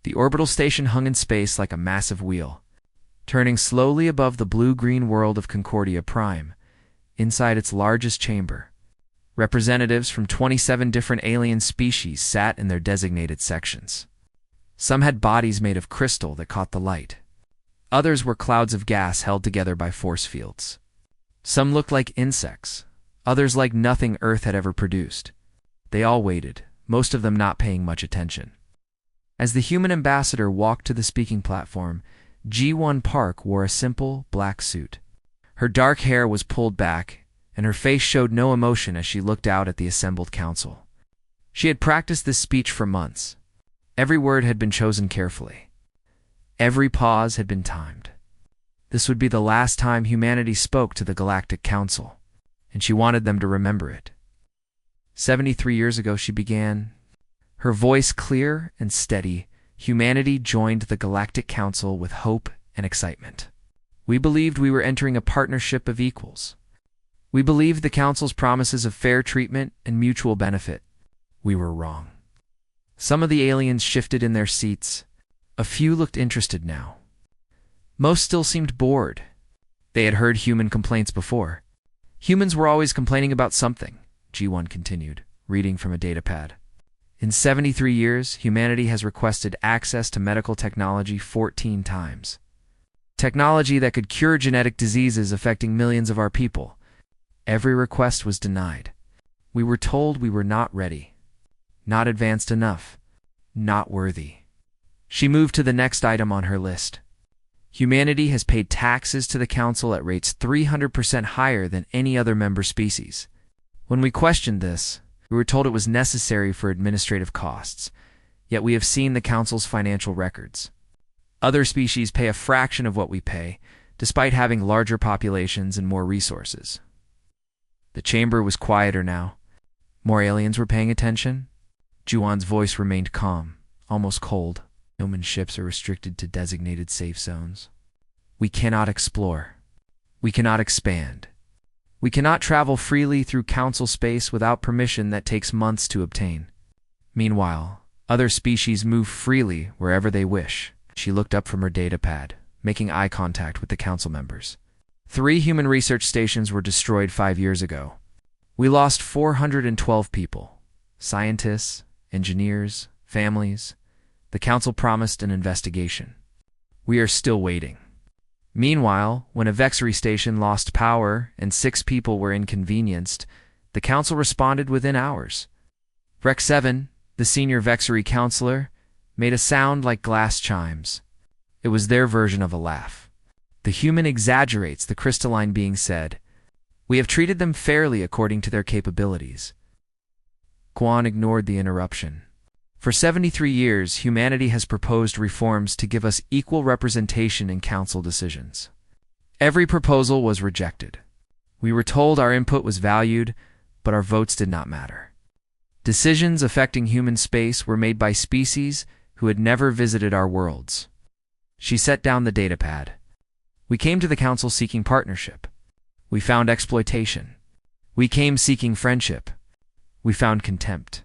The orbital station hung in space like a massive wheel, turning slowly above the blue-green world of Concordia Prime. Inside its largest chamber, representatives from 27 different alien species sat in their designated sections. Some had bodies made of crystal that caught the light. Others were clouds of gas held together by force fields. Some looked like insects, others like nothing Earth had ever produced. They all waited, most of them not paying much attention. As the human ambassador walked to the speaking platform, G1 Park wore a simple, black suit. Her dark hair was pulled back, and her face showed no emotion as she looked out at the assembled council. She had practiced this speech for months. Every word had been chosen carefully. Every pause had been timed. This would be the last time humanity spoke to the Galactic Council, and she wanted them to remember it. 73 years ago she began. Her voice clear and steady, humanity joined the Galactic Council with hope and excitement. We believed we were entering a partnership of equals. We believed the Council's promises of fair treatment and mutual benefit. We were wrong. Some of the aliens shifted in their seats. A few looked interested now. Most still seemed bored. They had heard human complaints before. Humans were always complaining about something, G1 continued, reading from a datapad. In 73 years, humanity has requested access to medical technology 14 times. Technology that could cure genetic diseases affecting millions of our people. Every request was denied. We were told we were not ready, not advanced enough, not worthy. She moved to the next item on her list. Humanity has paid taxes to the Council at rates 300% higher than any other member species. When we questioned this, we were told it was necessary for administrative costs, yet we have seen the Council's financial records. Other species pay a fraction of what we pay, despite having larger populations and more resources. The chamber was quieter now. More aliens were paying attention. Juwan's voice remained calm, almost cold. Human ships are restricted to designated safe zones. We cannot explore. We cannot expand. We cannot travel freely through Council space without permission that takes months to obtain. Meanwhile, other species move freely wherever they wish. She looked up from her datapad, making eye contact with the Council members. 3 human research stations were destroyed 5 years ago. We lost 412 people. Scientists, engineers, families. The Council promised an investigation. We are still waiting. Meanwhile, when a Vexery station lost power and 6 people were inconvenienced, the Council responded within hours. Rex 7, the senior Vexery counselor, made a sound like glass chimes. It was their version of a laugh. The human exaggerates, the crystalline being said. We have treated them fairly according to their capabilities. Guan ignored the interruption. For 73 years, humanity has proposed reforms to give us equal representation in Council decisions. Every proposal was rejected. We were told our input was valued, but our votes did not matter. Decisions affecting human space were made by species who had never visited our worlds. She set down the datapad. We came to the Council seeking partnership. We found exploitation. We came seeking friendship. We found contempt.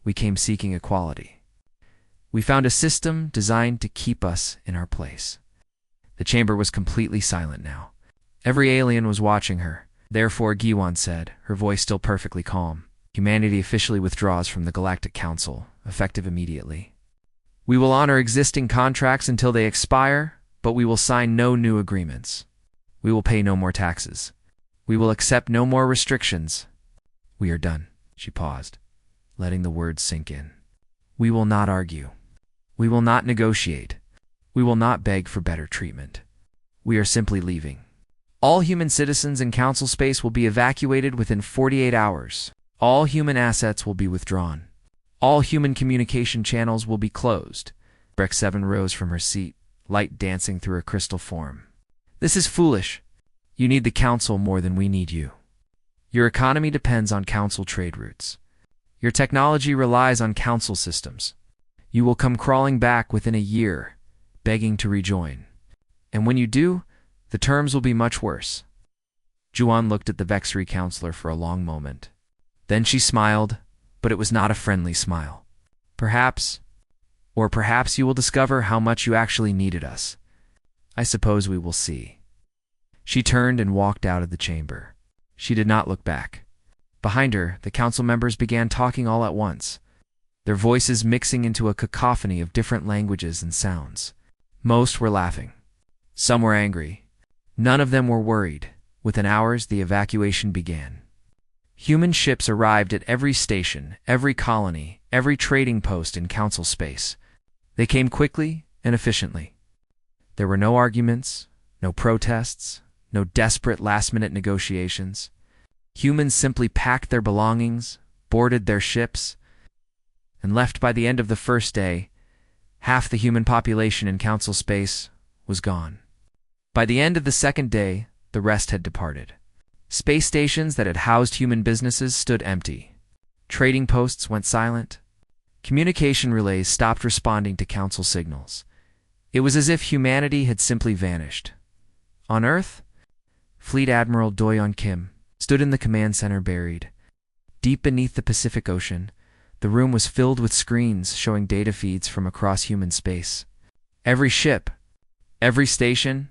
We came seeking equality. We found a system designed to keep us in our place. The chamber was completely silent now. Every alien was watching her. Therefore, Giwan said, her voice still perfectly calm, humanity officially withdraws from the Galactic Council, effective immediately. We will honor existing contracts until they expire, but we will sign no new agreements. We will pay no more taxes. We will accept no more restrictions. We are done. She paused, letting the words sink in. We will not argue. We will not negotiate. We will not beg for better treatment. We are simply leaving. All human citizens in Council space will be evacuated within 48 hours. All human assets will be withdrawn. All human communication channels will be closed. Breck 7 rose from her seat, light dancing through her crystal form. This is foolish. You need the Council more than we need you. Your economy depends on Council trade routes. Your technology relies on Council systems. You will come crawling back within a year, begging to rejoin. And when you do, the terms will be much worse. Juan looked at the Vexery counselor for a long moment. Then she smiled, but it was not a friendly smile. Perhaps, Or perhaps you will discover how much you actually needed us. I suppose we will see." She turned and walked out of the chamber. She did not look back. Behind her, the council members began talking all at once, their voices mixing into a cacophony of different languages and sounds. Most were laughing. Some were angry. None of them were worried. Within hours, the evacuation began. Human ships arrived at every station, every colony, every trading post in council space. They came quickly and efficiently. There were no arguments, no protests, no desperate last-minute negotiations. Humans simply packed their belongings, boarded their ships, and left. By the end of the first day, half the human population in council space was gone. By the end of the second day, the rest had departed. Space stations that had housed human businesses stood empty. Trading posts went silent. Communication relays stopped responding to council signals. It was as if humanity had simply vanished. On Earth, Fleet Admiral Do-yeon Kim stood in the command center buried. Deep beneath the Pacific Ocean, the room was filled with screens showing data feeds from across human space. Every ship, every station,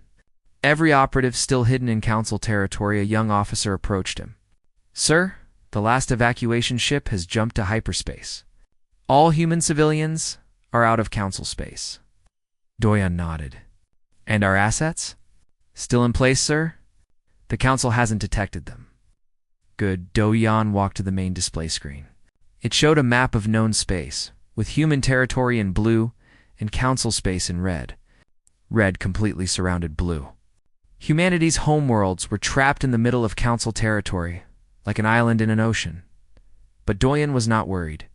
every operative still hidden in council territory. A young officer approached him. "Sir, the last evacuation ship has jumped to hyperspace. All human civilians are out of council space." Do-yeon nodded. "And our assets? Still in place, sir? The council hasn't detected them." "Good." Do-yeon walked to the main display screen. It showed a map of known space, with human territory in blue and council space in red. Red completely surrounded blue. Humanity's homeworlds were trapped in the middle of council territory, like an island in an ocean. But Do-yeon was not worried.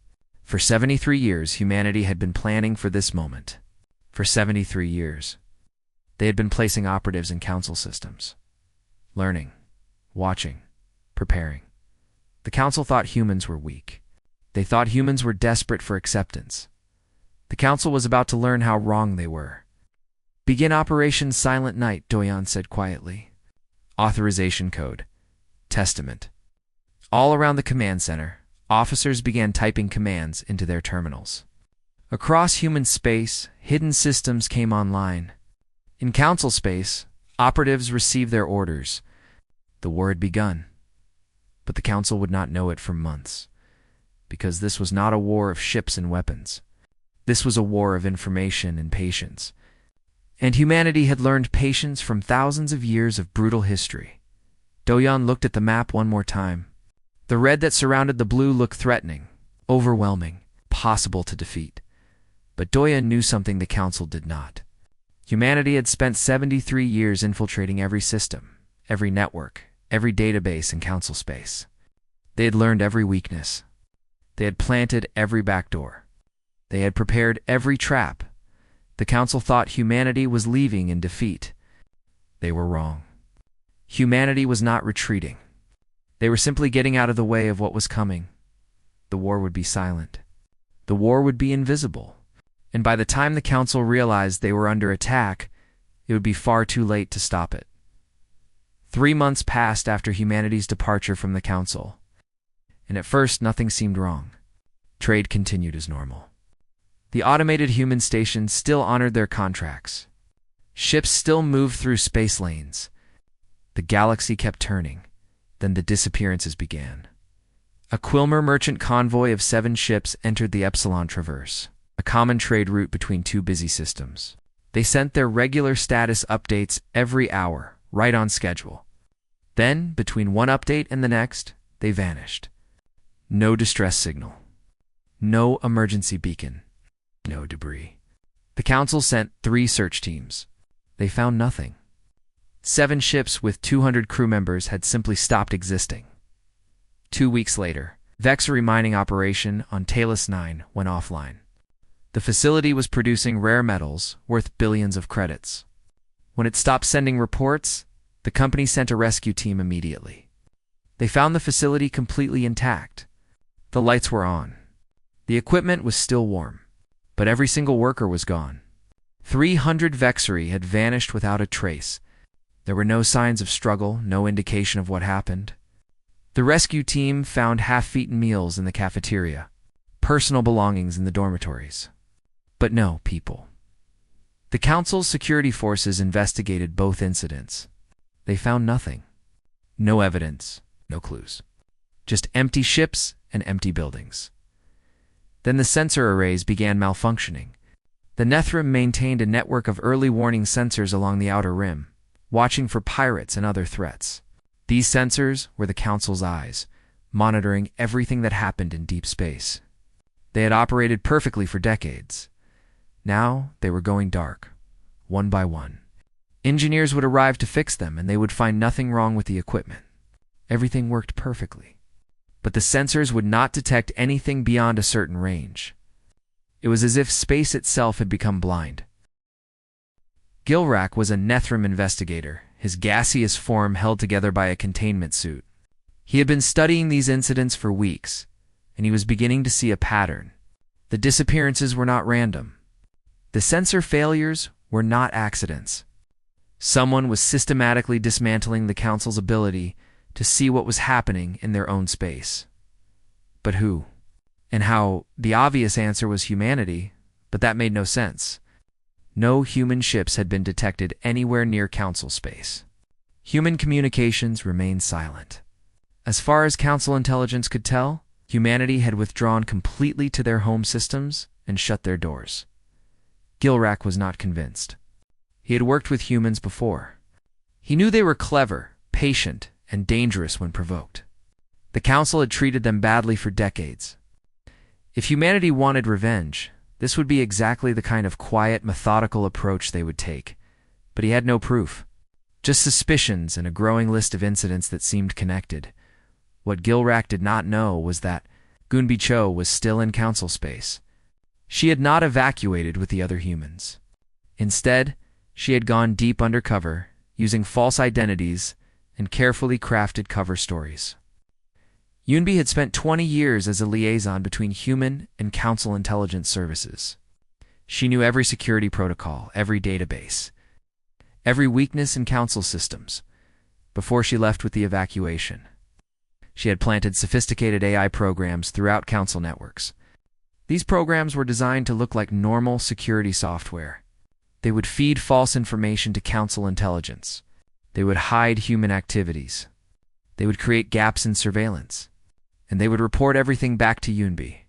For 73 years, humanity had been planning for this moment. For 73 years, they had been placing operatives in council systems, learning, watching, preparing. The council thought humans were weak. They thought humans were desperate for acceptance. The council was about to learn how wrong they were. "Begin Operation Silent Night," Do-yeon said quietly. Authorization code. Testament. All around the command center, officers began typing commands into their terminals. Across human space, hidden systems came online. In council space, operatives received their orders. The war had begun. But the council would not know it for months, because this was not a war of ships and weapons. This was a war of information and patience. And humanity had learned patience from thousands of years of brutal history. Do-yeon looked at the map one more time. The red that surrounded the blue looked threatening, overwhelming, possible to defeat. But Do-yeon knew something the council did not. Humanity had spent 73 years infiltrating every system, every network, every database in council space. They had learned every weakness. They had planted every backdoor. They had prepared every trap. The council thought humanity was leaving in defeat. They were wrong. Humanity was not retreating. They were simply getting out of the way of what was coming. The war would be silent. The war would be invisible. And by the time the council realized they were under attack, it would be far too late to stop it. 3 months passed after humanity's departure from the council. And at first, nothing seemed wrong. Trade continued as normal. The automated human stations still honored their contracts. Ships still moved through space lanes. The galaxy kept turning. Then the disappearances began. A Quilmer merchant convoy of 7 ships entered the Epsilon Traverse, a common trade route between 2 busy systems. They sent their regular status updates every hour, right on schedule. Then, between one update and the next, they vanished. No distress signal. No emergency beacon. No debris. The council sent 3 search teams. They found nothing. 7 ships with 200 crew members had simply stopped existing. 2 weeks later, Vexary mining operation on Talos 9 went offline. The facility was producing rare metals worth billions of credits. When it stopped sending reports, the company sent a rescue team immediately. They found the facility completely intact. The lights were on. The equipment was still warm, but every single worker was gone. 300 Vexary had vanished without a trace. There were no signs of struggle, no indication of what happened. The rescue team found half-eaten meals in the cafeteria, personal belongings in the dormitories. But no, people. The Council's security forces investigated both incidents. They found nothing. No evidence, no clues. Just empty ships and empty buildings. Then the sensor arrays began malfunctioning. The Nethrim maintained a network of early warning sensors along the outer rim, watching for pirates and other threats. These sensors were the Council's eyes, monitoring everything that happened in deep space. They had operated perfectly for decades. Now they were going dark, one by one. Engineers would arrive to fix them, and they would find nothing wrong with the equipment. Everything worked perfectly. But the sensors would not detect anything beyond a certain range. It was as if space itself had become blind. Gilrak was a Nethrim investigator, his gaseous form held together by a containment suit. He had been studying these incidents for weeks, and he was beginning to see a pattern. The disappearances were not random. The sensor failures were not accidents. Someone was systematically dismantling the Council's ability to see what was happening in their own space. But who? And how? The obvious answer was humanity, but that made no sense. No human ships had been detected anywhere near Council space. Human communications remained silent. As far as Council intelligence could tell, humanity had withdrawn completely to their home systems and shut their doors. Gilrak was not convinced. He had worked with humans before. He knew they were clever, patient, and dangerous when provoked. The Council had treated them badly for decades. If humanity wanted revenge, this would be exactly the kind of quiet, methodical approach they would take. But he had no proof. Just suspicions and a growing list of incidents that seemed connected. What Gilrak did not know was that Gunbi Cho was still in Council space. She had not evacuated with the other humans. Instead, she had gone deep undercover, using false identities and carefully crafted cover stories. Yunbi had spent 20 years as a liaison between human and Council intelligence services. She knew every security protocol, every database, every weakness in Council systems, before she left with the evacuation. She had planted sophisticated AI programs throughout Council networks. These programs were designed to look like normal security software. They would feed false information to Council intelligence. They would hide human activities. They would create gaps in surveillance. And they would report everything back to Yunbi.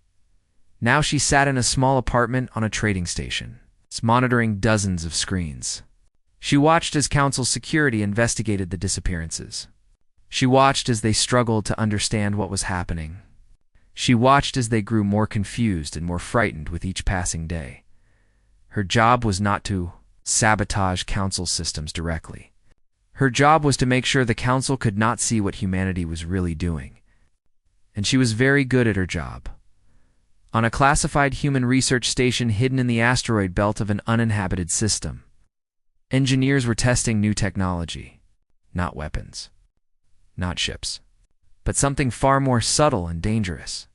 Now she sat in a small apartment on a trading station, monitoring dozens of screens. She watched as Council security investigated the disappearances. She watched as they struggled to understand what was happening. She watched as they grew more confused and more frightened with each passing day. Her job was not to sabotage Council systems directly. Her job was to make sure the Council could not see what humanity was really doing. And she was very good at her job. On a classified human research station hidden in the asteroid belt of an uninhabited system, engineers were testing new technology, not weapons, not ships, but something far more subtle and dangerous.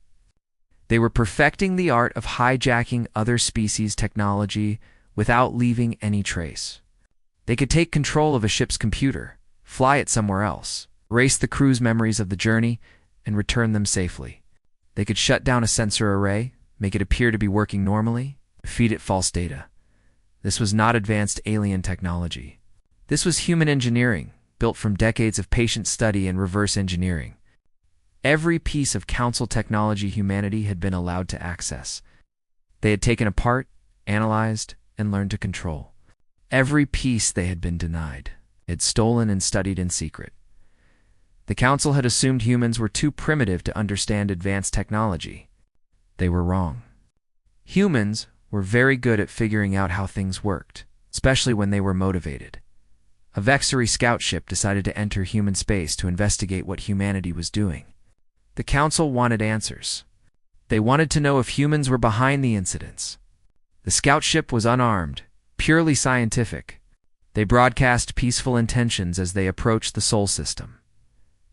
They were perfecting the art of hijacking other species' technology without leaving any trace. They could take control of a ship's computer, fly it somewhere else, erase the crew's memories of the journey, and return them safely. They could shut down a sensor array, make it appear to be working normally, feed it false data. This was not advanced alien technology. This was human engineering, built from decades of patient study and reverse engineering. Every piece of Council technology humanity had been allowed to access. They had taken apart, analyzed, and learned to control. Every piece they had been denied, had stolen and studied in secret. The Council had assumed humans were too primitive to understand advanced technology. They were wrong. Humans were very good at figuring out how things worked, especially when they were motivated. A Vexari scout ship decided to enter human space to investigate what humanity was doing. The Council wanted answers. They wanted to know if humans were behind the incidents. The scout ship was unarmed, purely scientific. They broadcast peaceful intentions as they approached the Sol system.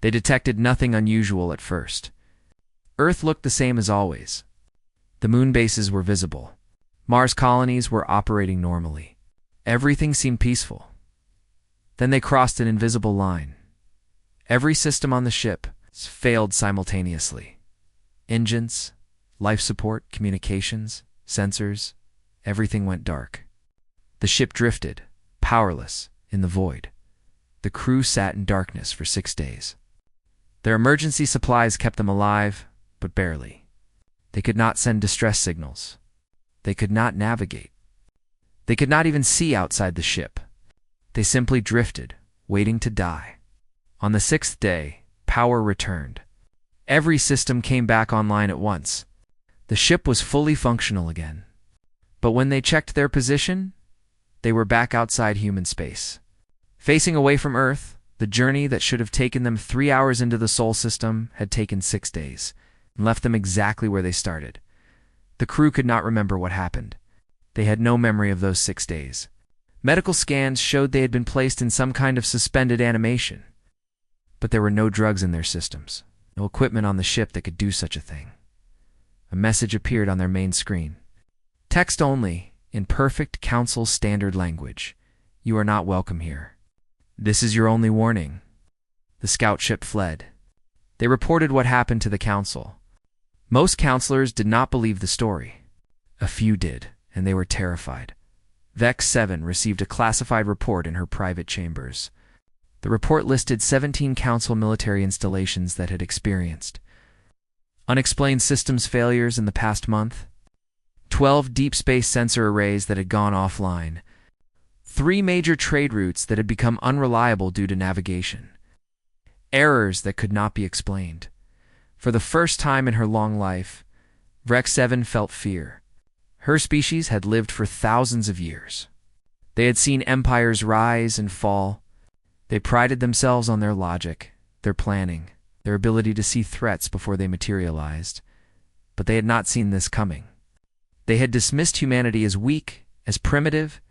They detected nothing unusual at first. Earth looked the same as always. The moon bases were visible. Mars colonies were operating normally. Everything seemed peaceful. Then they crossed an invisible line. Every system on the ship failed simultaneously. Engines, life support, communications, sensors, everything went dark. The ship drifted, powerless, in the void. The crew sat in darkness for 6 days. Their emergency supplies kept them alive, but barely. They could not send distress signals. They could not navigate. They could not even see outside the ship. They simply drifted, waiting to die. On the 6th day, power returned. Every system came back online at once. The ship was fully functional again. But when they checked their position, they were back outside human space. Facing away from Earth, the journey that should have taken them 3 hours into the Sol system had taken 6 days, and left them exactly where they started. The crew could not remember what happened. They had no memory of those 6 days. Medical scans showed they had been placed in some kind of suspended animation. But there were no drugs in their systems, no equipment on the ship that could do such a thing. A message appeared on their main screen. Text only, in perfect Council standard language. You are not welcome here. This is your only warning. The scout ship fled. They reported what happened to the Council. Most counselors did not believe the story. A few did, and they were terrified. Vex 7 received a classified report in her private chambers. The report listed 17 Council military installations that had experienced unexplained systems failures in the past month, 12 deep space sensor arrays that had gone offline, 3 major trade routes that had become unreliable due to navigation, errors that could not be explained. For the first time in her long life, Vex 7 felt fear. Her species had lived for thousands of years. They had seen empires rise and fall. They prided themselves on their logic, their planning, their ability to see threats before they materialized. But they had not seen this coming. They had dismissed humanity as weak, as primitive,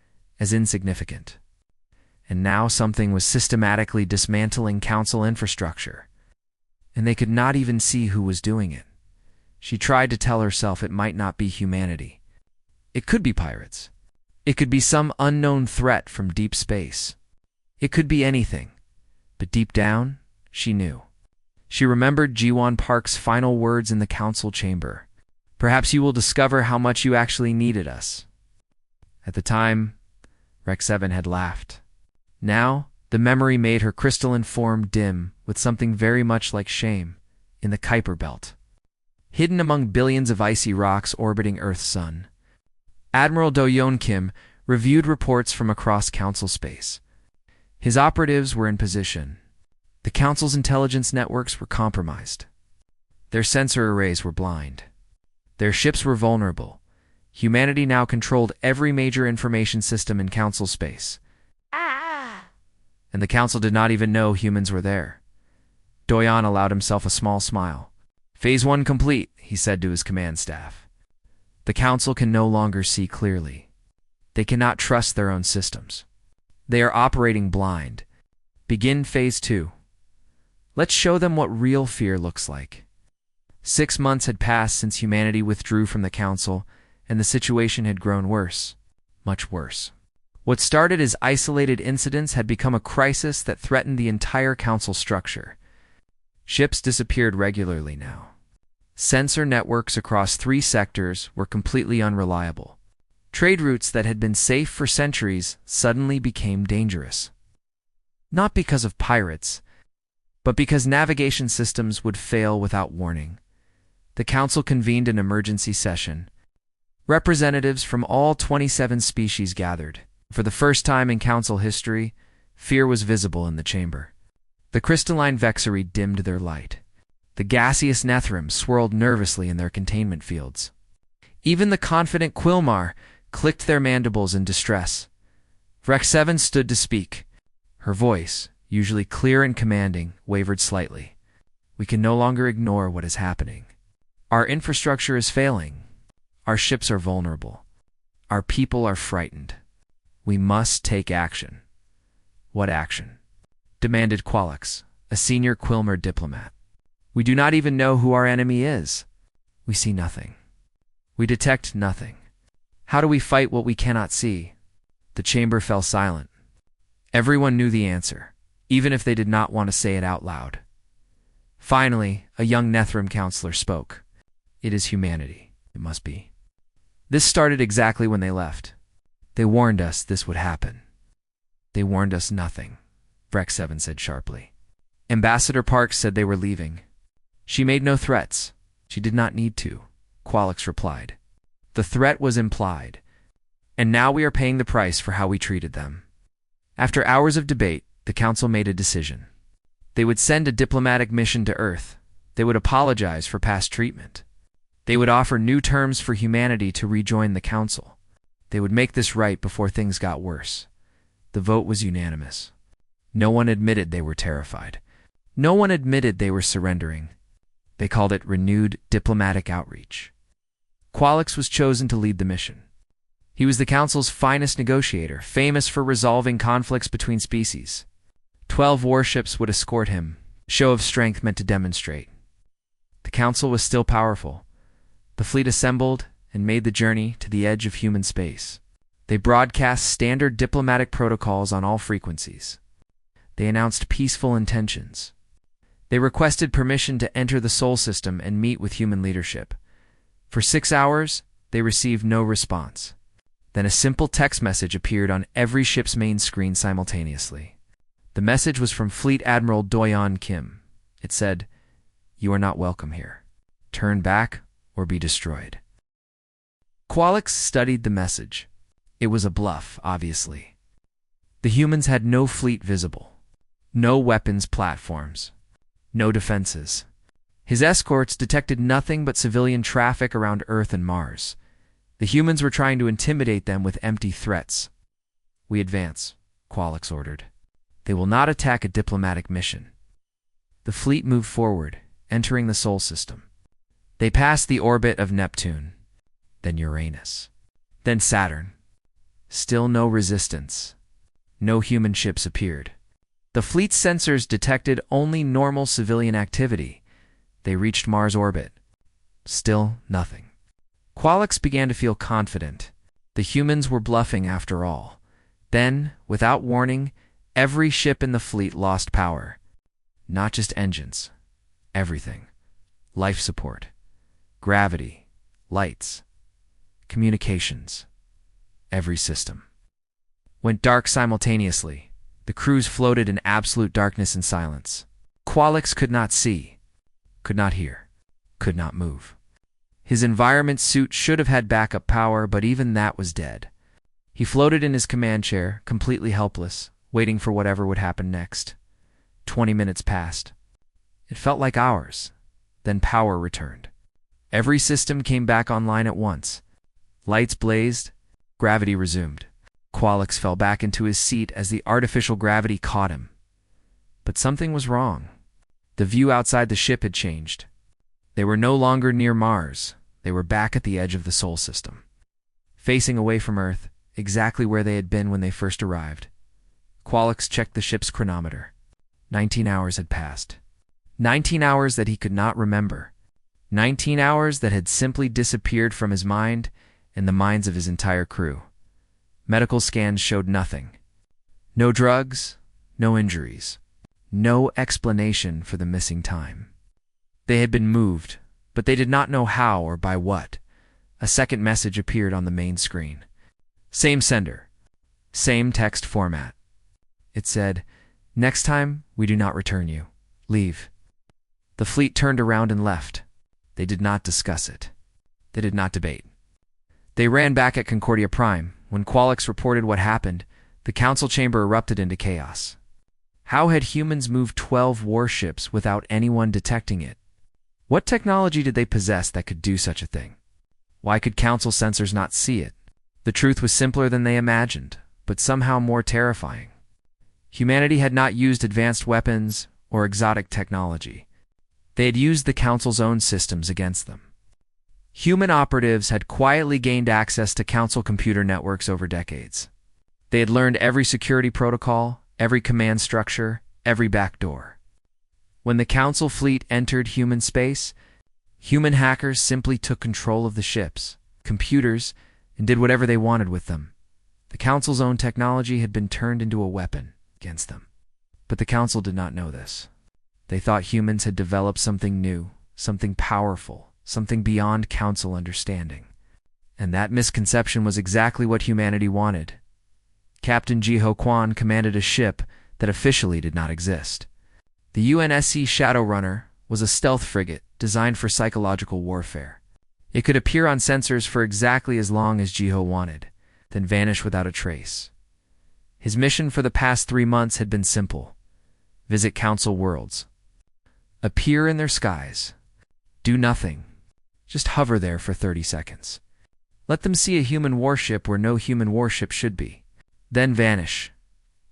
as insignificant. And now something was systematically dismantling Council infrastructure. And they could not even see who was doing it. She tried to tell herself it might not be humanity. It could be pirates. It could be some unknown threat from deep space. It could be anything. But deep down, she knew. She remembered Jiwon Park's final words in the Council chamber. Perhaps you will discover how much you actually needed us. At the time, Vex 7 had laughed. Now, the memory made her crystalline form dim with something very much like shame in the Kuiper Belt. Hidden among billions of icy rocks orbiting Earth's sun, Admiral Do Yeon Kim reviewed reports from across Council space. His operatives were in position. The Council's intelligence networks were compromised. Their sensor arrays were blind. Their ships were vulnerable. Humanity now controlled every major information system in Council space. And the Council did not even know humans were there. Doyon allowed himself a small smile. Phase 1 complete, he said to his command staff. The Council can no longer see clearly. They cannot trust their own systems. They are operating blind. Begin Phase 2. Let's show them what real fear looks like. 6 months had passed since humanity withdrew from the Council, and the situation had grown worse, much worse. What started as isolated incidents had become a crisis that threatened the entire Council structure. Ships disappeared regularly now. Sensor networks across 3 sectors were completely unreliable. Trade routes that had been safe for centuries suddenly became dangerous. Not because of pirates, but because navigation systems would fail without warning. The Council convened an emergency session. Representatives from all 27 species gathered. For the first time in Council history, fear was visible in the chamber. The crystalline Vexery dimmed their light. The gaseous Nethrim swirled nervously in their containment fields. Even the confident Quilmar clicked their mandibles in distress. Vex 7 stood to speak. Her voice, usually clear and commanding, wavered slightly. We can no longer ignore what is happening. Our infrastructure is failing. Our ships are vulnerable. Our people are frightened. We must take action. What action? Demanded Qualix, a senior Quilmer diplomat. We do not even know who our enemy is. We see nothing. We detect nothing. How do we fight what we cannot see? The chamber fell silent. Everyone knew the answer, even if they did not want to say it out loud. Finally, a young Nethrim counselor spoke. It is humanity. It must be. This started exactly when they left. They warned us this would happen. They warned us nothing, Breck 7 said sharply. Ambassador Parks said they were leaving. She made no threats. She did not need to, Qualix replied. The threat was implied, and now we are paying the price for how we treated them. After hours of debate, the Council made a decision. They would send a diplomatic mission to Earth. They would apologize for past treatment. They would offer new terms for humanity to rejoin the Council. They would make this right before things got worse. The vote was unanimous. No one admitted they were terrified. No one admitted they were surrendering. They called it renewed diplomatic outreach. Qualix was chosen to lead the mission. He was the Council's finest negotiator, famous for resolving conflicts between species. 12 warships would escort him, a show of strength meant to demonstrate. The Council was still powerful. The fleet assembled and made the journey to the edge of human space. They broadcast standard diplomatic protocols on all frequencies. They announced peaceful intentions. They requested permission to enter the Sol system and meet with human leadership. For 6 hours, they received no response. Then a simple text message appeared on every ship's main screen simultaneously. The message was from Fleet Admiral Doyon Kim. It said, "You are not welcome here. Turn back or be destroyed." Qualix studied the message. It was a bluff, obviously. The humans had no fleet visible, no weapons platforms, no defenses. His escorts detected nothing but civilian traffic around Earth and Mars. The humans were trying to intimidate them with empty threats. "We advance," Qualix ordered. "They will not attack a diplomatic mission." The fleet moved forward, entering the Sol system. They passed the orbit of Neptune, then Uranus, then Saturn. Still no resistance. No human ships appeared. The fleet's sensors detected only normal civilian activity. They reached Mars orbit. Still nothing. Qualix began to feel confident. The humans were bluffing after all. Then, without warning, every ship in the fleet lost power. Not just engines. Everything. Life support. Gravity. Lights. Communications. Every system went dark simultaneously. The crews floated in absolute darkness and silence. Qualix could not see, could not hear, could not move. His environment suit should have had backup power, but even that was dead. He floated in his command chair, completely helpless, waiting for whatever would happen next. 20 minutes passed. It felt like hours. Then power returned. Every system came back online at once. Lights blazed. Gravity resumed. Qualix fell back into his seat as the artificial gravity caught him. But something was wrong. The view outside the ship had changed. They were no longer near Mars. They were back at the edge of the Sol system, facing away from Earth, exactly where they had been when they first arrived. Qualix checked the ship's chronometer. 19 hours had passed. 19 hours that he could not remember. 19 hours that had simply disappeared from his mind and the minds of his entire crew. Medical scans showed nothing. No drugs, no injuries, no explanation for the missing time. They had been moved, but they did not know how or by what. A second message appeared on the main screen. Same sender, same text format. It said, "Next time, we do not return you. Leave." The fleet turned around and left. They did not discuss it. They did not debate. They ran back at Concordia Prime. When Qualix reported what happened, the council chamber erupted into chaos. How had humans moved 12 warships without anyone detecting it? What technology did they possess that could do such a thing? Why could council sensors not see it? The truth was simpler than they imagined, but somehow more terrifying. Humanity had not used advanced weapons or exotic technology. They had used the council's own systems against them. Human operatives had quietly gained access to council computer networks over decades. They had learned every security protocol, every command structure, every backdoor. When the council fleet entered human space, human hackers simply took control of the ships, computers, and did whatever they wanted with them. The council's own technology had been turned into a weapon against them. But the council did not know this. They thought humans had developed something new, something powerful, something beyond council understanding. And that misconception was exactly what humanity wanted. Captain Jiho Kwan commanded a ship that officially did not exist. The UNSC Shadowrunner was a stealth frigate designed for psychological warfare. It could appear on sensors for exactly as long as Jiho wanted, then vanish without a trace. His mission for the past 3 months had been simple: visit Council worlds. Appear in their skies. Do nothing. Just hover there for 30 seconds. Let them see a human warship where no human warship should be. Then vanish.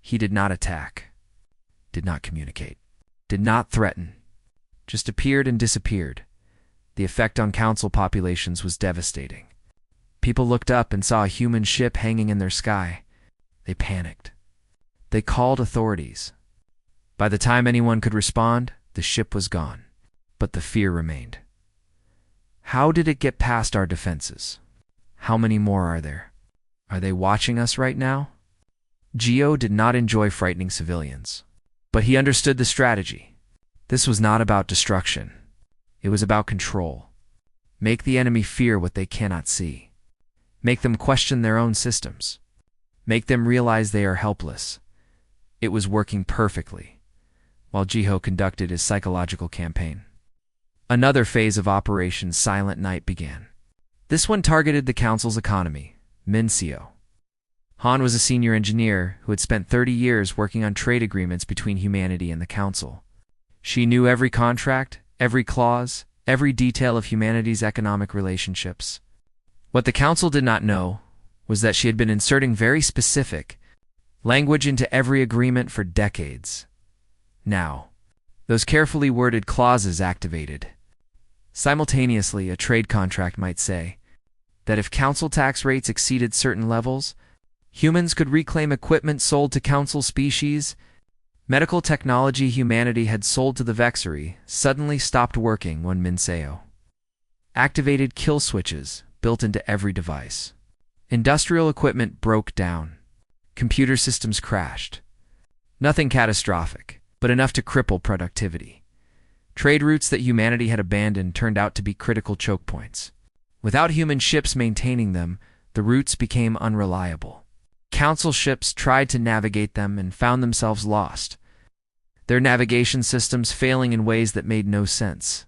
He did not attack. Did not communicate. Did not threaten. Just appeared and disappeared. The effect on Council populations was devastating. People looked up and saw a human ship hanging in their sky. They panicked. They called authorities. By the time anyone could respond, the ship was gone. But the fear remained. How did it get past our defenses? How many more are there? Are they watching us right now? Geo did not enjoy frightening civilians. But he understood the strategy. This was not about destruction. It was about control. Make the enemy fear what they cannot see. Make them question their own systems. Make them realize they are helpless. It was working perfectly, while Jiho conducted his psychological campaign. Another phase of Operation Silent Night began. This one targeted the Council's economy, Minseo. Han was a senior engineer who had spent 30 years working on trade agreements between humanity and the Council. She knew every contract, every clause, every detail of humanity's economic relationships. What the Council did not know was that she had been inserting very specific language into every agreement for decades. Now, those carefully worded clauses activated. Simultaneously, a trade contract might say that if Council tax rates exceeded certain levels, humans could reclaim equipment sold to Council species. Medical technology humanity had sold to the Vexery suddenly stopped working when Minseo activated kill switches built into every device. Industrial equipment broke down. Computer systems crashed. Nothing catastrophic, but enough to cripple productivity. Trade routes that humanity had abandoned turned out to be critical choke points. Without human ships maintaining them, the routes became unreliable. Council ships tried to navigate them and found themselves lost, their navigation systems failing in ways that made no sense.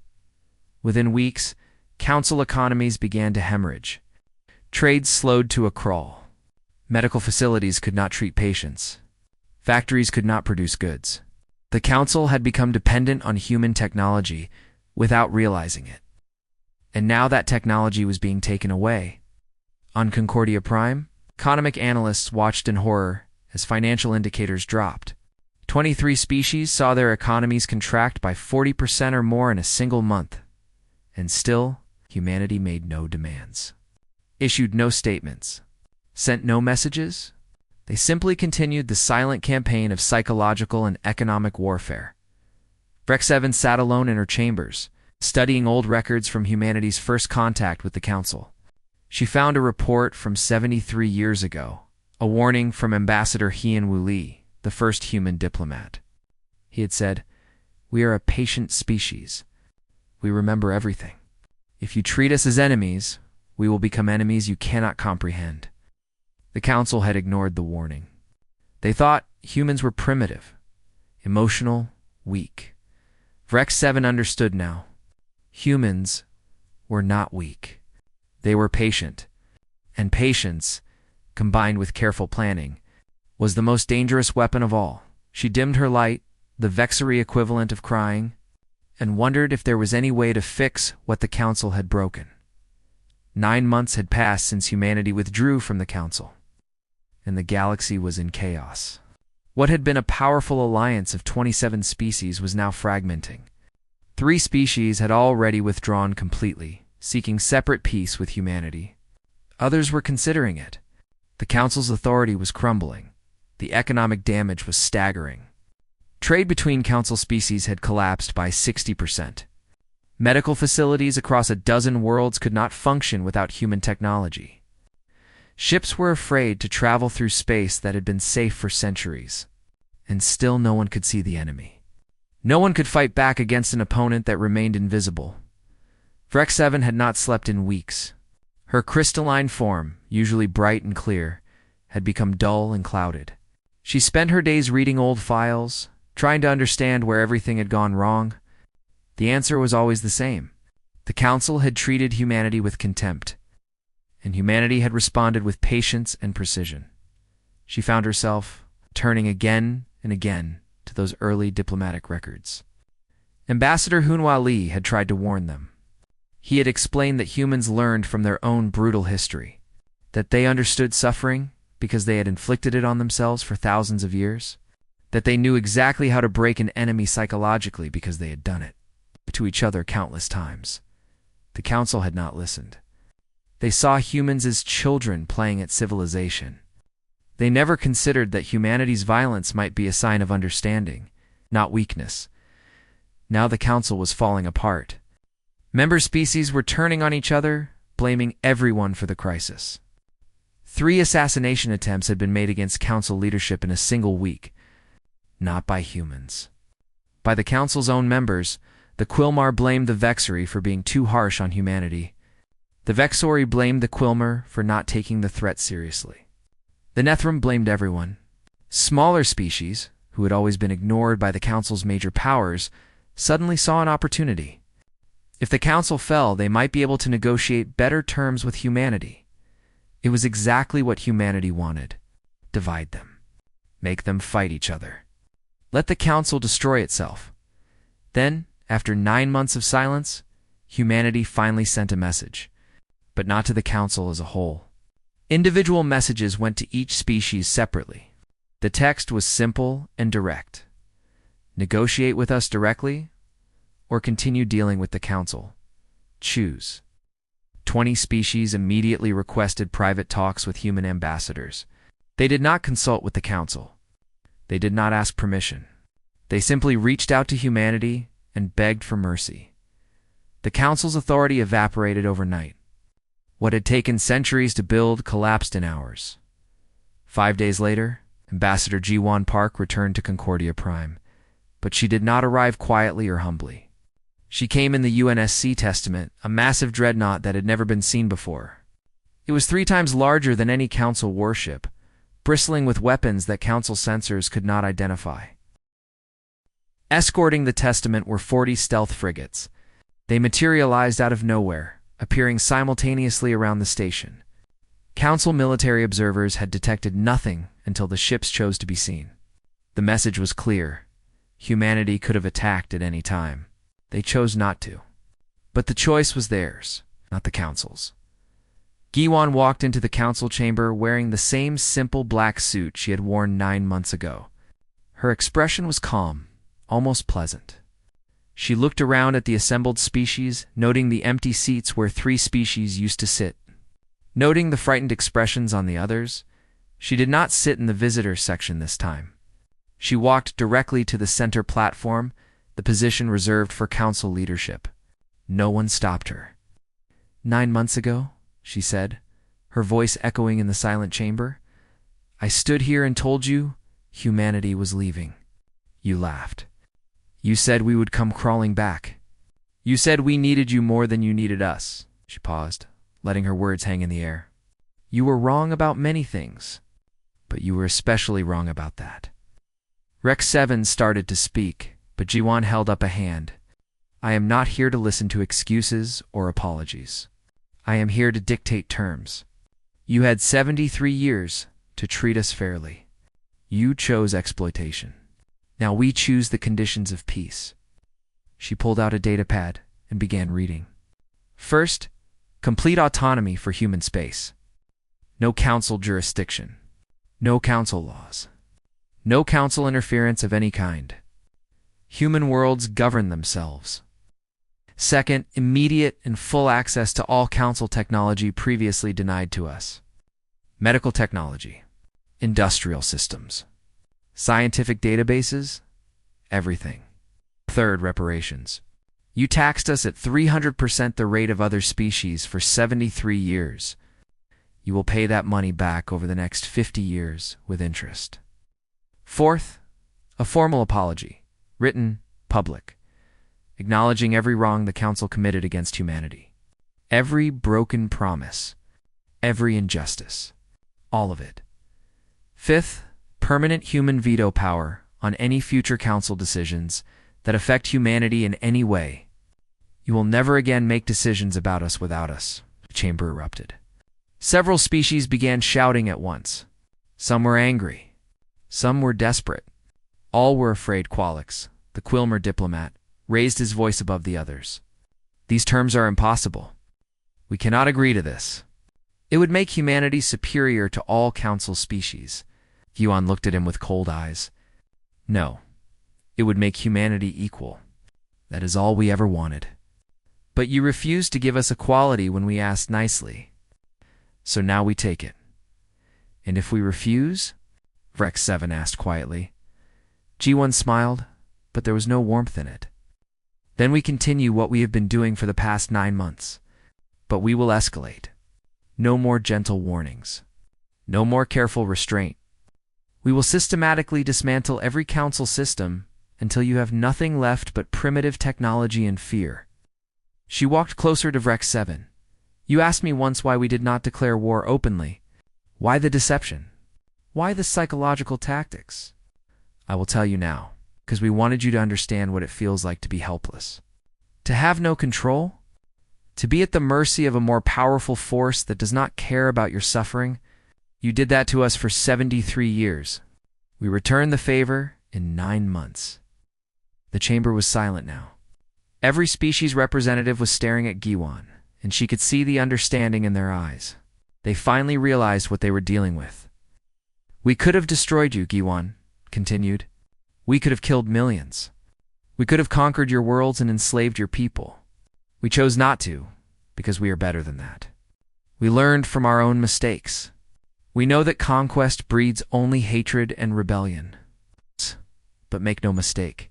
Within weeks, Council economies began to hemorrhage. Trade slowed to a crawl. Medical facilities could not treat patients. Factories could not produce goods. The Council had become dependent on human technology without realizing it. And now that technology was being taken away. On Concordia Prime, economic analysts watched in horror as financial indicators dropped. 23 species saw their economies contract by 40% or more in a single month. And still, humanity made no demands, issued no statements, sent no messages. They simply continued the silent campaign of psychological and economic warfare. Breck 7 sat alone in her chambers, studying old records from humanity's first contact with the Council. She found a report from 73 years ago, a warning from Ambassador Hien Wuli, the first human diplomat. He had said, "We are a patient species. We remember everything. If you treat us as enemies, we will become enemies you cannot comprehend." The Council had ignored the warning. They thought humans were primitive, emotional, weak. Vrex 7 understood now. Humans were not weak. They were patient. And patience, combined with careful planning, was the most dangerous weapon of all. She dimmed her light, the Vexery equivalent of crying, and wondered if there was any way to fix what the Council had broken. 9 months had passed since humanity withdrew from the Council, and the galaxy was in chaos. What had been a powerful alliance of 27 species was now fragmenting. 3 species had already withdrawn completely, seeking separate peace with humanity. Others were considering it. The Council's authority was crumbling. The economic damage was staggering. Trade between Council species had collapsed by 60%. Medical facilities across a dozen worlds could not function without human technology. Ships were afraid to travel through space that had been safe for centuries. And still no one could see the enemy. No one could fight back against an opponent that remained invisible. Vrex 7 had not slept in weeks. Her crystalline form, usually bright and clear, had become dull and clouded. She spent her days reading old files, trying to understand where everything had gone wrong. The answer was always the same. The Council had treated humanity with contempt, and humanity had responded with patience and precision. She found herself turning again and again to those early diplomatic records. Ambassador Hunhua Li had tried to warn them. He had explained that humans learned from their own brutal history, that they understood suffering because they had inflicted it on themselves for thousands of years, that they knew exactly how to break an enemy psychologically because they had done it to each other countless times. The Council had not listened. They saw humans as children playing at civilization. They never considered that humanity's violence might be a sign of understanding, not weakness. Now the Council was falling apart. Member species were turning on each other, blaming everyone for the crisis. 3 assassination attempts had been made against Council leadership in a single week. Not by humans. By the Council's own members, the Quilmar blamed the Vexori for being too harsh on humanity. The Vexori blamed the Quilmar for not taking the threat seriously. The Nethrum blamed everyone. Smaller species, who had always been ignored by the Council's major powers, suddenly saw an opportunity. If the Council fell, they might be able to negotiate better terms with humanity. It was exactly what humanity wanted. Divide them. Make them fight each other. Let the Council destroy itself. Then, after 9 months of silence, humanity finally sent a message, but not to the Council as a whole. Individual messages went to each species separately. The text was simple and direct. Negotiate with us directly, or continue dealing with the Council. Choose. 20 species immediately requested private talks with human ambassadors. They did not consult with the Council. They did not ask permission. They simply reached out to humanity and begged for mercy. The Council's authority evaporated overnight. What had taken centuries to build collapsed in hours. 5 days later, Ambassador Jiwan Park returned to Concordia Prime, but she did not arrive quietly or humbly. She came in the UNSC Testament, a massive dreadnought that had never been seen before. It was 3 times larger than any Council warship, bristling with weapons that Council sensors could not identify. Escorting the Testament were 40 stealth frigates. They materialized out of nowhere, appearing simultaneously around the station. Council military observers had detected nothing until the ships chose to be seen. The message was clear. Humanity could have attacked at any time. They chose not to. But the choice was theirs, not the Council's. Giwan walked into the Council chamber wearing the same simple black suit she had worn 9 months ago. Her expression was calm, almost pleasant. She looked around at the assembled species, noting the empty seats where 3 species used to sit. Noting the frightened expressions on the others, she did not sit in the visitors section this time. She walked directly to the center platform, the position reserved for Council leadership. No one stopped her. 9 months ago, she said, her voice echoing in the silent chamber, I stood here and told you humanity was leaving. You laughed. You said we would come crawling back. You said we needed you more than you needed us. She paused, letting her words hang in the air. You were wrong about many things, but you were especially wrong about that. Rex 7 started to speak, but Jiwan held up a hand. I am not here to listen to excuses or apologies. I am here to dictate terms. You had 73 years to treat us fairly. You chose exploitation. Now we choose the conditions of peace. She pulled out a datapad and began reading. First, complete autonomy for human space. No Council jurisdiction. No Council laws. No Council interference of any kind. Human worlds govern themselves. Second, immediate and full access to all Council technology previously denied to us. Medical technology. Industrial systems. Scientific databases. Everything. Third, reparations. You taxed us at 300% the rate of other species for 73 years. You will pay that money back over the next 50 years with interest. Fourth, a formal apology, written, public, acknowledging every wrong the Council committed against humanity. Every broken promise, every injustice. All of it. Fifth, permanent human veto power on any future council decisions that affect humanity in any way. You will never again make decisions about us without us, the chamber erupted. Several species began shouting at once. Some were angry. Some were desperate. All were afraid. Qualix, the Quilmer diplomat, raised his voice above the others. These terms are impossible. We cannot agree to this. It would make humanity superior to all council species. Yuan looked at him with cold eyes. No, it would make humanity equal. That is all we ever wanted. But you refused to give us equality when we asked nicely. So now we take it. And if we refuse? Vrex 7 asked quietly. G1 smiled, but there was no warmth in it. Then we continue what we have been doing for the past 9 months. But we will escalate. No more gentle warnings. No more careful restraint. We will systematically dismantle every council system until you have nothing left but primitive technology and fear. She walked closer to Vrex 7. You asked me once why we did not declare war openly. Why the deception? Why the psychological tactics? I will tell you now, because we wanted you to understand what it feels like to be helpless. To have no control? To be at the mercy of a more powerful force that does not care about your suffering? You did that to us for 73 years. We returned the favor in 9 months. The chamber was silent now. Every species representative was staring at Giwan, and she could see the understanding in their eyes. They finally realized what they were dealing with. We could have destroyed you, Giwan continued. We could have killed millions. We could have conquered your worlds and enslaved your people. We chose not to, because we are better than that. We learned from our own mistakes. We know that conquest breeds only hatred and rebellion. But make no mistake,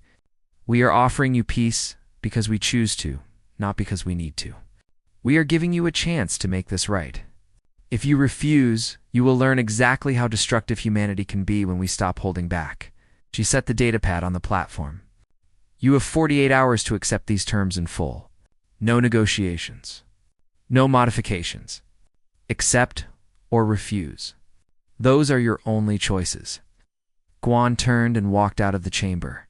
we are offering you peace because we choose to, not because we need to. We are giving you a chance to make this right. If you refuse, you will learn exactly how destructive humanity can be when we stop holding back. She set the datapad on the platform. You have 48 hours to accept these terms in full. No negotiations. No modifications. Accept or refuse. Those are your only choices. Guan turned and walked out of the chamber.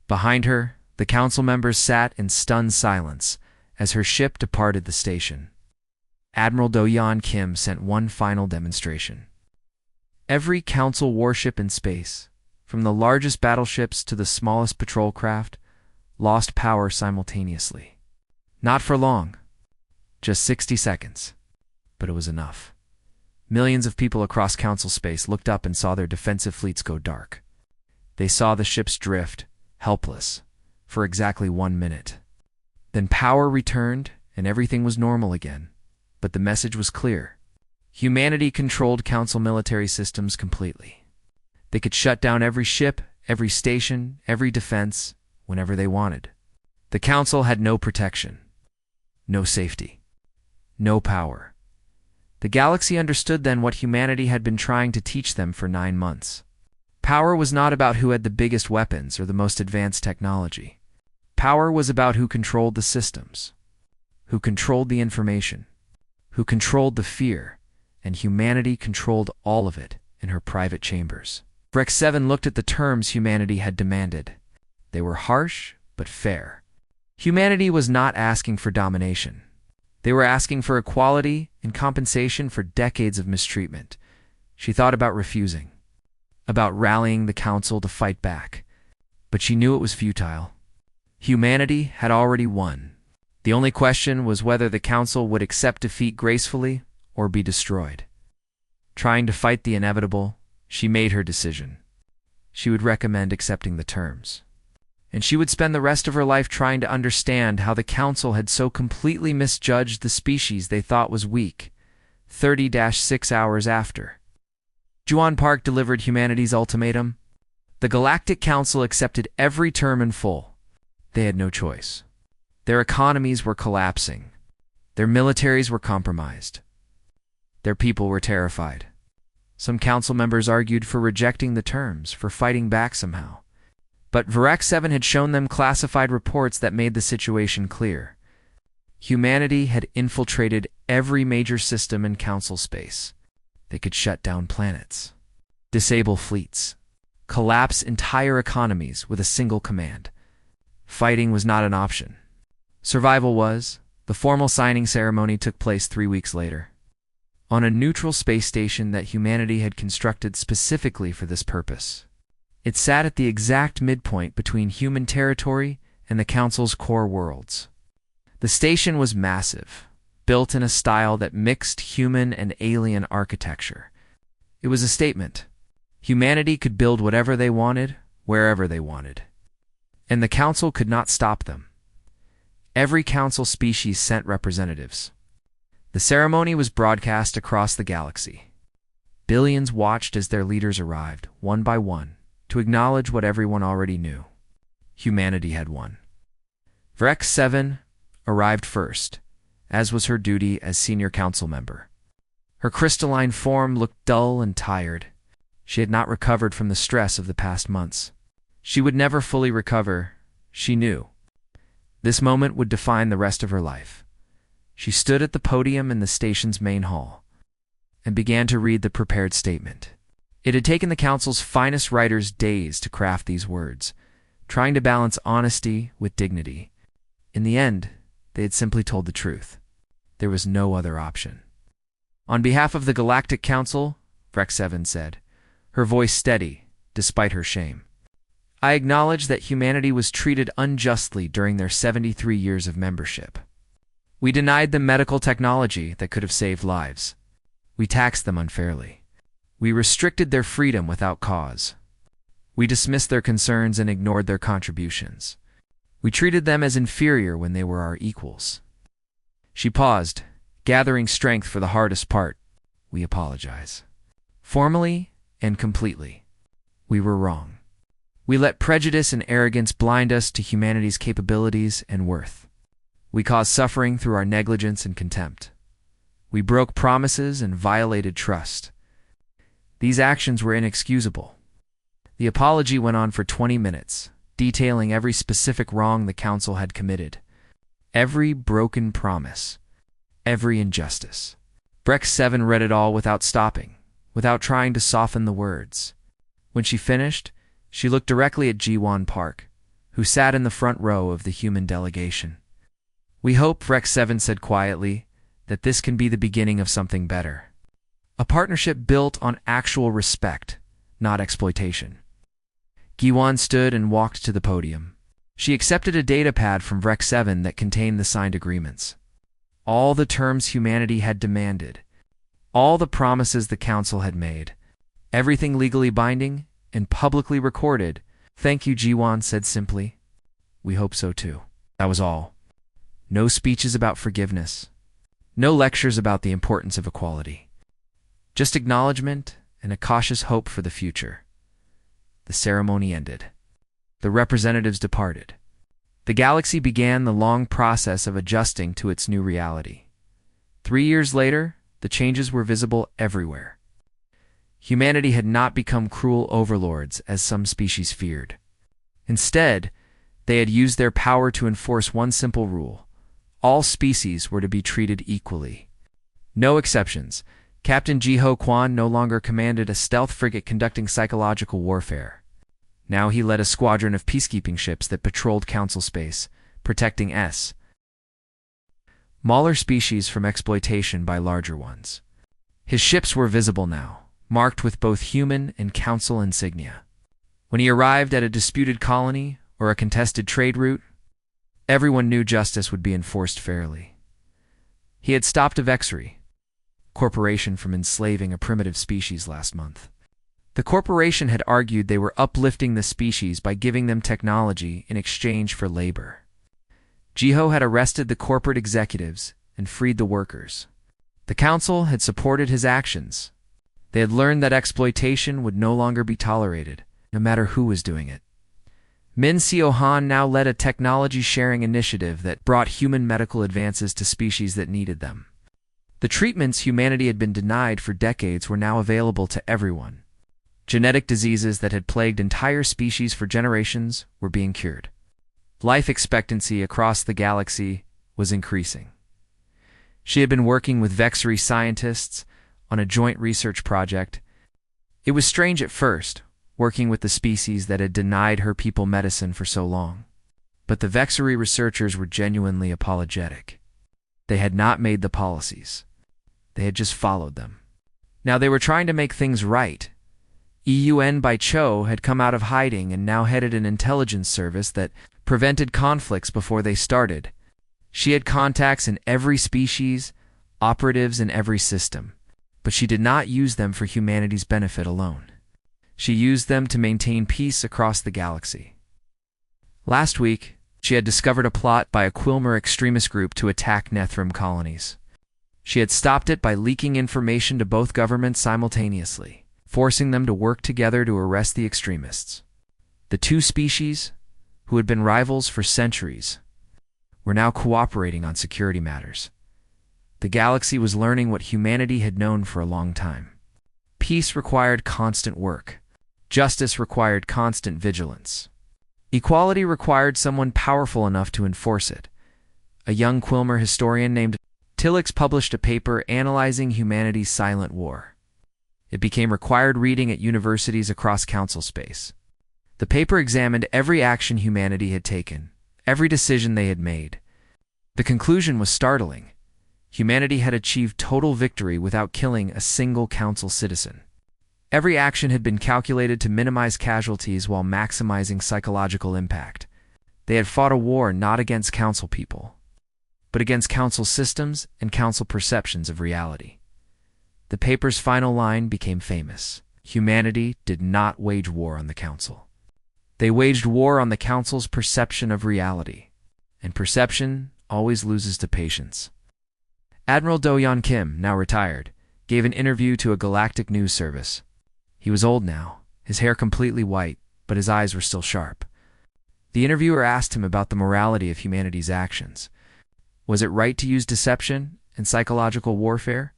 Behind her, the council members sat in stunned silence as her ship departed the station. Admiral Do-Yan Kim sent one final demonstration. Every council warship in space, from the largest battleships to the smallest patrol craft, lost power simultaneously. Not for long, just 60 seconds, but it was enough. Millions of people across council space looked up and saw their defensive fleets go dark. They saw the ships drift, helpless, for exactly 1 minute. Then power returned and everything was normal again. But the message was clear. Humanity controlled council military systems completely. They could shut down every ship, every station, every defense, whenever they wanted. The council had no protection, no safety, no power. The galaxy understood then what humanity had been trying to teach them for 9 months. Power was not about who had the biggest weapons or the most advanced technology. Power was about who controlled the systems, who controlled the information, who controlled the fear, and humanity controlled all of it in her private chambers. Vrex 7 looked at the terms humanity had demanded. They were harsh, but fair. Humanity was not asking for domination. They were asking for equality in compensation for decades of mistreatment. She thought about refusing, about rallying the council to fight back, but she knew it was futile. Humanity had already won. The only question was whether the council would accept defeat gracefully or be destroyed. Trying to fight the inevitable, she made her decision. She would recommend accepting the terms. And she would spend the rest of her life trying to understand how the council had so completely misjudged the species they thought was weak, 30-6 hours after. Juan Park delivered humanity's ultimatum. The Galactic Council accepted every term in full. They had no choice. Their economies were collapsing. Their militaries were compromised. Their people were terrified. Some council members argued for rejecting the terms, for fighting back somehow. But Verac 7 had shown them classified reports that made the situation clear. Humanity had infiltrated every major system in Council space. They could shut down planets, disable fleets, collapse entire economies with a single command. Fighting was not an option. Survival was. The formal signing ceremony took place 3 weeks later, on a neutral space station that humanity had constructed specifically for this purpose. It sat at the exact midpoint between human territory and the Council's core worlds. The station was massive, built in a style that mixed human and alien architecture. It was a statement. Humanity could build whatever they wanted, wherever they wanted. And the Council could not stop them. Every Council species sent representatives. The ceremony was broadcast across the galaxy. Billions watched as their leaders arrived, one by one, to acknowledge what everyone already knew. Humanity had won. Vrex 7 arrived first, as was her duty as senior council member. Her crystalline form looked dull and tired. She had not recovered from the stress of the past months. She would never fully recover, she knew. This moment would define the rest of her life. She stood at the podium in the station's main hall and began to read the prepared statement. It had taken the Council's finest writers days to craft these words, trying to balance honesty with dignity. In the end, they had simply told the truth. There was no other option. On behalf of the Galactic Council, Vrex 7 said, her voice steady, despite her shame, I acknowledge that humanity was treated unjustly during their 73 years of membership. We denied them medical technology that could have saved lives. We taxed them unfairly. We restricted their freedom without cause. We dismissed their concerns and ignored their contributions. We treated them as inferior when they were our equals. She paused, gathering strength for the hardest part. We apologize. Formally and completely. We were wrong. We let prejudice and arrogance blind us to humanity's capabilities and worth. We caused suffering through our negligence and contempt. We broke promises and violated trust. These actions were inexcusable. The apology went on for 20 minutes, detailing every specific wrong the Council had committed, every broken promise, every injustice. Vrex 7 read it all without stopping, without trying to soften the words. When she finished, she looked directly at Ji-Wan Park, who sat in the front row of the human delegation. We hope, Vrex 7 said quietly, that this can be the beginning of something better. A partnership built on actual respect, not exploitation. Ji-Wan stood and walked to the podium. She accepted a data pad from Vrex 7 that contained the signed agreements. All the terms humanity had demanded. All the promises the Council had made. Everything legally binding and publicly recorded. Thank you, Ji-Wan said simply. We hope so too. That was all. No speeches about forgiveness. No lectures about the importance of equality. Just acknowledgement and a cautious hope for the future. The ceremony ended. The representatives departed. The galaxy began the long process of adjusting to its new reality. 3 years later, the changes were visible everywhere. Humanity had not become cruel overlords as some species feared. Instead, they had used their power to enforce one simple rule. All species were to be treated equally. No exceptions. Captain Ji-Ho Kwan no longer commanded a stealth frigate conducting psychological warfare. Now he led a squadron of peacekeeping ships that patrolled Council space, protecting smaller species from exploitation by larger ones. His ships were visible now, marked with both human and Council insignia. When he arrived at a disputed colony or a contested trade route, everyone knew justice would be enforced fairly. He had stopped a Vexry corporation from enslaving a primitive species last month. The corporation had argued they were uplifting the species by giving them technology in exchange for labor. Ji-Ho had arrested the corporate executives and freed the workers. The Council had supported his actions. They had learned that exploitation would no longer be tolerated, no matter who was doing it. Min Seo-han now led a technology-sharing initiative that brought human medical advances to species that needed them. The treatments humanity had been denied for decades were now available to everyone. Genetic diseases that had plagued entire species for generations were being cured. Life expectancy across the galaxy was increasing. She had been working with Vexery scientists on a joint research project. It was strange at first, working with the species that had denied her people medicine for so long. But the Vexery researchers were genuinely apologetic. They had not made the policies. They had just followed them. Now they were trying to make things right. EUN by Cho had come out of hiding and now headed an intelligence service that prevented conflicts before they started. She had contacts in every species, operatives in every system, but she did not use them for humanity's benefit alone. She used them to maintain peace across the galaxy. Last week, she had discovered a plot by a Quilmer extremist group to attack Nethrum colonies. She had stopped it by leaking information to both governments simultaneously, forcing them to work together to arrest the extremists. The two species, who had been rivals for centuries, were now cooperating on security matters. The galaxy was learning what humanity had known for a long time. Peace required constant work. Justice required constant vigilance. Equality required someone powerful enough to enforce it. A young Quilmer historian named Tillix published a paper analyzing humanity's silent war. It became required reading at universities across council space. The paper examined every action humanity had taken, every decision they had made. The conclusion was startling. Humanity had achieved total victory without killing a single council citizen. Every action had been calculated to minimize casualties while maximizing psychological impact. They had fought a war not against council people, but against council systems and council perceptions of reality. The paper's final line became famous. Humanity did not wage war on the council. They waged war on the council's perception of reality, and perception always loses to patience. Admiral Do-Yeon Kim, now retired, gave an interview to a galactic news service. He was old now, his hair completely white, but his eyes were still sharp. The interviewer asked him about the morality of humanity's actions. Was it right to use deception and psychological warfare?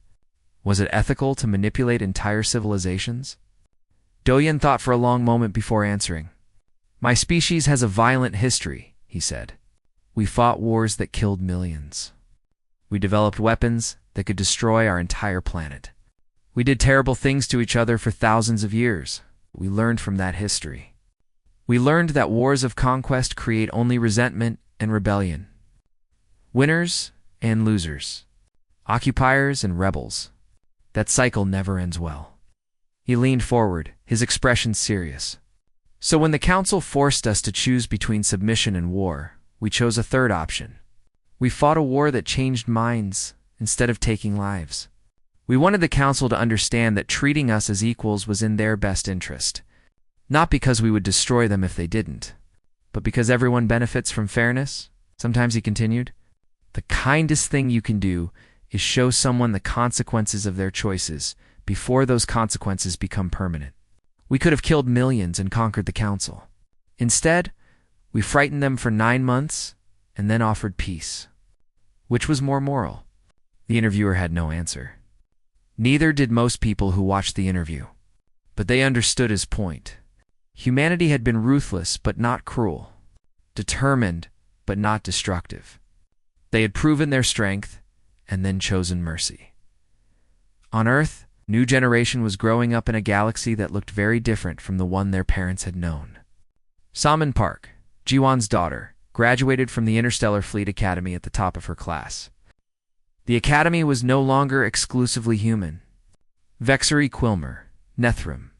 Was it ethical to manipulate entire civilizations? Do-Yeon thought for a long moment before answering. "My species has a violent history," he said. "We fought wars that killed millions. We developed weapons that could destroy our entire planet. We did terrible things to each other for thousands of years. We learned from that history. We learned that wars of conquest create only resentment and rebellion. Winners and losers. Occupiers and rebels. That cycle never ends well." He leaned forward, his expression serious. "So when the council forced us to choose between submission and war, we chose a third option. We fought a war that changed minds instead of taking lives. We wanted the council to understand that treating us as equals was in their best interest. Not because we would destroy them if they didn't, but because everyone benefits from fairness." Sometimes he continued, "The kindest thing you can do is show someone the consequences of their choices before those consequences become permanent. We could have killed millions and conquered the council. Instead, we frightened them for 9 months and then offered peace. Which was more moral?" The interviewer had no answer. Neither did most people who watched the interview. But they understood his point. Humanity had been ruthless but not cruel, determined but not destructive. They had proven their strength and then chosen mercy. On Earth, new generation was growing up in a galaxy that looked very different from the one their parents had known. Salmon Park, Jiwon's daughter, graduated from the Interstellar Fleet Academy at the top of her class. The academy was no longer exclusively human. Vexery Quilmer, Nethrum,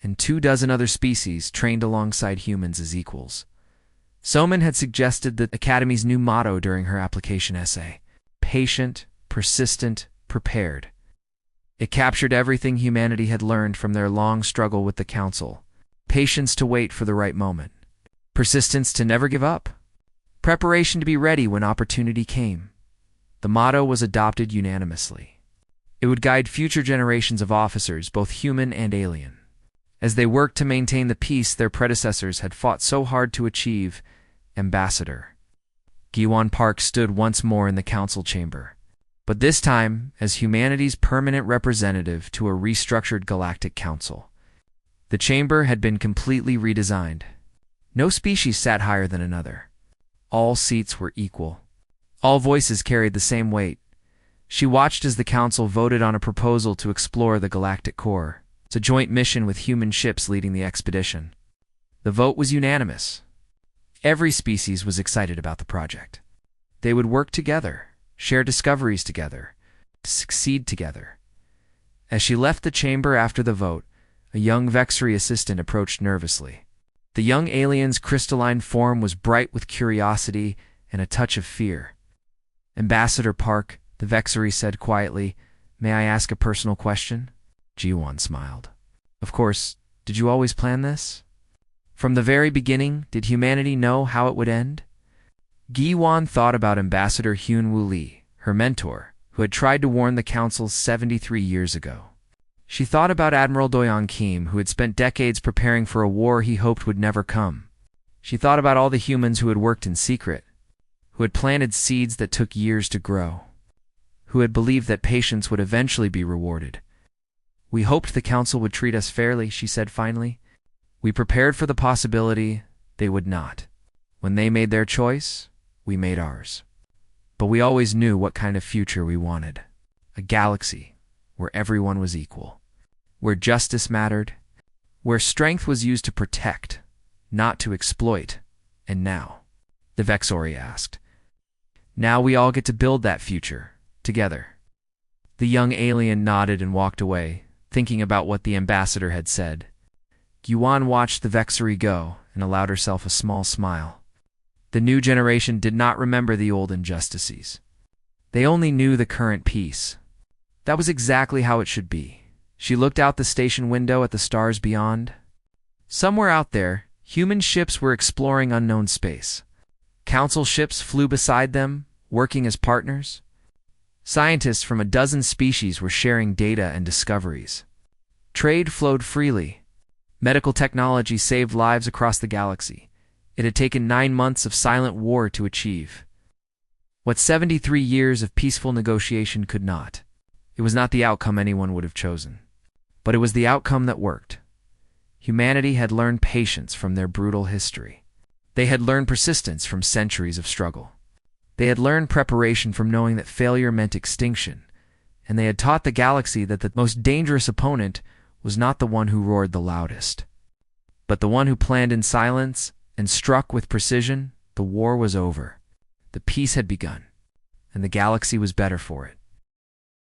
and 24 other species trained alongside humans as equals. Soman had suggested the Academy's new motto during her application essay: patient, persistent, prepared. It captured everything humanity had learned from their long struggle with the Council. Patience to wait for the right moment. Persistence to never give up. Preparation to be ready when opportunity came. The motto was adopted unanimously. It would guide future generations of officers, both human and alien, as they worked to maintain the peace their predecessors had fought so hard to achieve. Ambassador Giwon Park stood once more in the council chamber, but this time as humanity's permanent representative to a restructured galactic council. The chamber had been completely redesigned. No species sat higher than another. All seats were equal. All voices carried the same weight. She watched as the council voted on a proposal to explore the galactic core. It's a joint mission with human ships leading the expedition. The vote was unanimous. Every species was excited about the project. They would work together, share discoveries together, succeed together. As she left the chamber after the vote, a young Vexery assistant approached nervously. The young alien's crystalline form was bright with curiosity and a touch of fear. "Ambassador Park," the Vexery said quietly, "may I ask a personal question?" Ji-won smiled. "Of course. Did you always plan this? From the very beginning, did humanity know how it would end?" Gi-won thought about Ambassador Hyun-woo Lee, her mentor, who had tried to warn the Council 73 years ago. She thought about Admiral Do-young Kim, who had spent decades preparing for a war he hoped would never come. She thought about all the humans who had worked in secret, who had planted seeds that took years to grow, who had believed that patience would eventually be rewarded. "We hoped the Council would treat us fairly," she said finally. "We prepared for the possibility they would not. When they made their choice, we made ours. But we always knew what kind of future we wanted. A galaxy where everyone was equal, where justice mattered, where strength was used to protect, not to exploit. And now?" the Vexery asked. "Now we all get to build that future, together." The young alien nodded and walked away, thinking about what the ambassador had said. Gi-won watched the Vexery go and allowed herself a small smile. The new generation did not remember the old injustices. They only knew the current peace. That was exactly how it should be. She looked out the station window at the stars beyond. Somewhere out there, human ships were exploring unknown space. Council ships flew beside them, working as partners. Scientists from a dozen species were sharing data and discoveries. Trade flowed freely. Medical technology saved lives across the galaxy. It had taken 9 months of silent war to achieve what 73 years of peaceful negotiation could not. It was not the outcome anyone would have chosen, but it was the outcome that worked. Humanity had learned patience from their brutal history. They had learned persistence from centuries of struggle. They had learned preparation from knowing that failure meant extinction, and they had taught the galaxy that the most dangerous opponent was not the one who roared the loudest, but the one who planned in silence and struck with precision. The war was over. The peace had begun, and the galaxy was better for it.